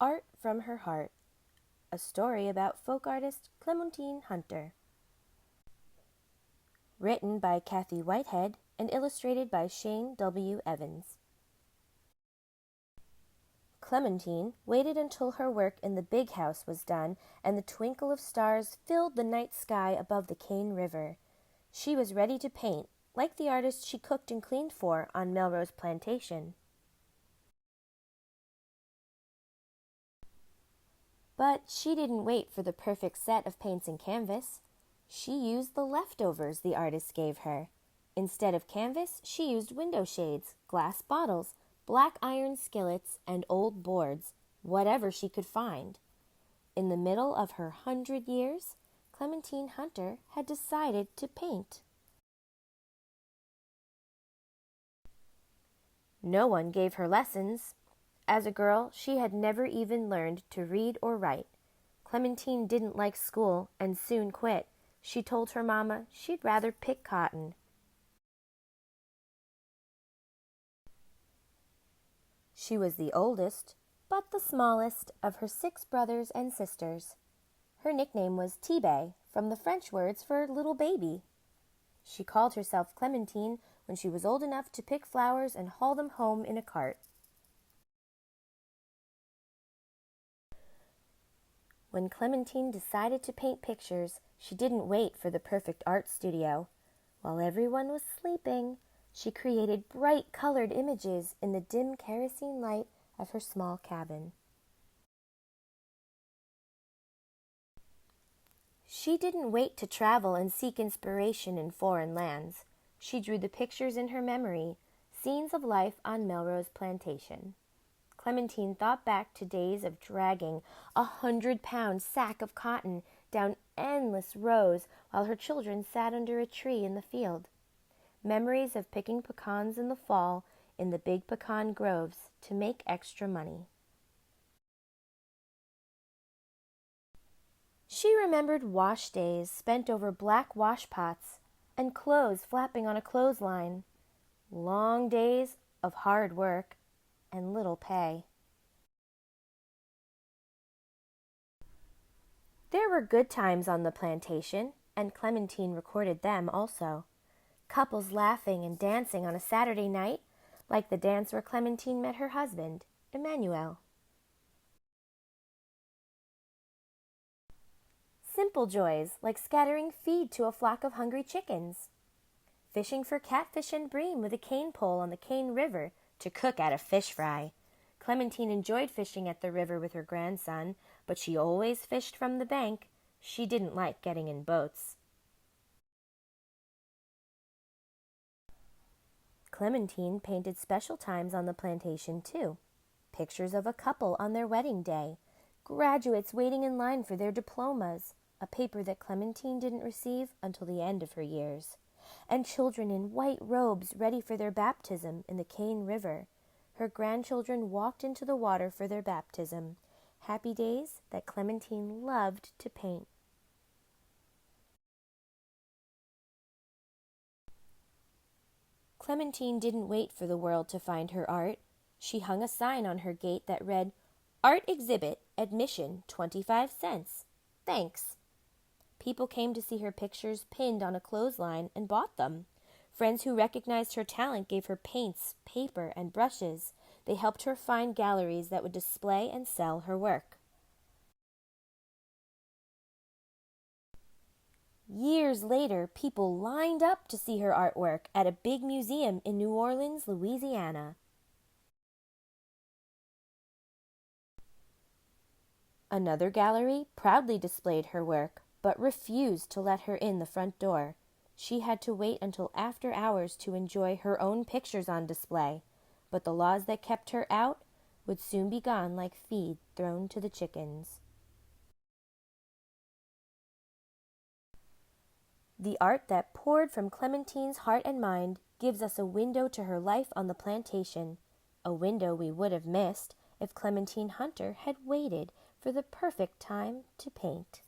Art from Her Heart, a story about folk artist Clementine Hunter. Written by Kathy Whitehead and illustrated by Shane W. Evans. Clementine waited until her work in the big house was done and the twinkle of stars filled the night sky above the Cane River. She was ready to paint, like the artist she cooked and cleaned for on Melrose Plantation. But she didn't wait for the perfect set of paints and canvas. She used the leftovers the artist gave her. Instead of canvas, she used window shades, glass bottles, black iron skillets, and old boards, whatever she could find. In the middle of her 100 years, Clementine Hunter had decided to paint. No one gave her lessons. As a girl, she had never even learned to read or write. Clementine didn't like school and soon quit. She told her mama she'd rather pick cotton. She was the oldest, but the smallest of her 6 brothers and sisters. Her nickname was T-Bay, from the French words for little baby. She called herself Clementine when she was old enough to pick flowers and haul them home in a cart. When Clementine decided to paint pictures, she didn't wait for the perfect art studio. While everyone was sleeping, she created bright colored images in the dim kerosene light of her small cabin. She didn't wait to travel and seek inspiration in foreign lands. She drew the pictures in her memory, scenes of life on Melrose Plantation. Clementine thought back to days of dragging a 100-pound sack of cotton down endless rows while her children sat under a tree in the field. Memories of picking pecans in the fall in the big pecan groves to make extra money. She remembered wash days spent over black wash pots and clothes flapping on a clothesline. Long days of hard work and little pay. There were good times on the plantation, and Clementine recorded them also. Couples laughing and dancing on a Saturday night, like the dance where Clementine met her husband, Emmanuel. Simple joys like scattering feed to a flock of hungry chickens. Fishing for catfish and bream with a cane pole on the Cane River to cook at a fish fry. Clementine enjoyed fishing at the river with her grandson, but she always fished from the bank. She didn't like getting in boats. Clementine painted special times on the plantation too. Pictures of a couple on their wedding day, graduates waiting in line for their diplomas, a paper that Clementine didn't receive until the end of her years, and children in white robes ready for their baptism in the Cane River. Her grandchildren walked into the water for their baptism. Happy days that Clementine loved to paint. Clementine didn't wait for the world to find her art. She hung a sign on her gate that read, "Art Exhibit, Admission, 25 cents. Thanks." People came to see her pictures pinned on a clothesline and bought them. Friends who recognized her talent gave her paints, paper, and brushes. They helped her find galleries that would display and sell her work. Years later, people lined up to see her artwork at a big museum in New Orleans, Louisiana. Another gallery proudly displayed her work, but refused to let her in the front door. She had to wait until after hours to enjoy her own pictures on display, but the laws that kept her out would soon be gone like feed thrown to the chickens. The art that poured from Clementine's heart and mind gives us a window to her life on the plantation, a window we would have missed if Clementine Hunter had waited for the perfect time to paint.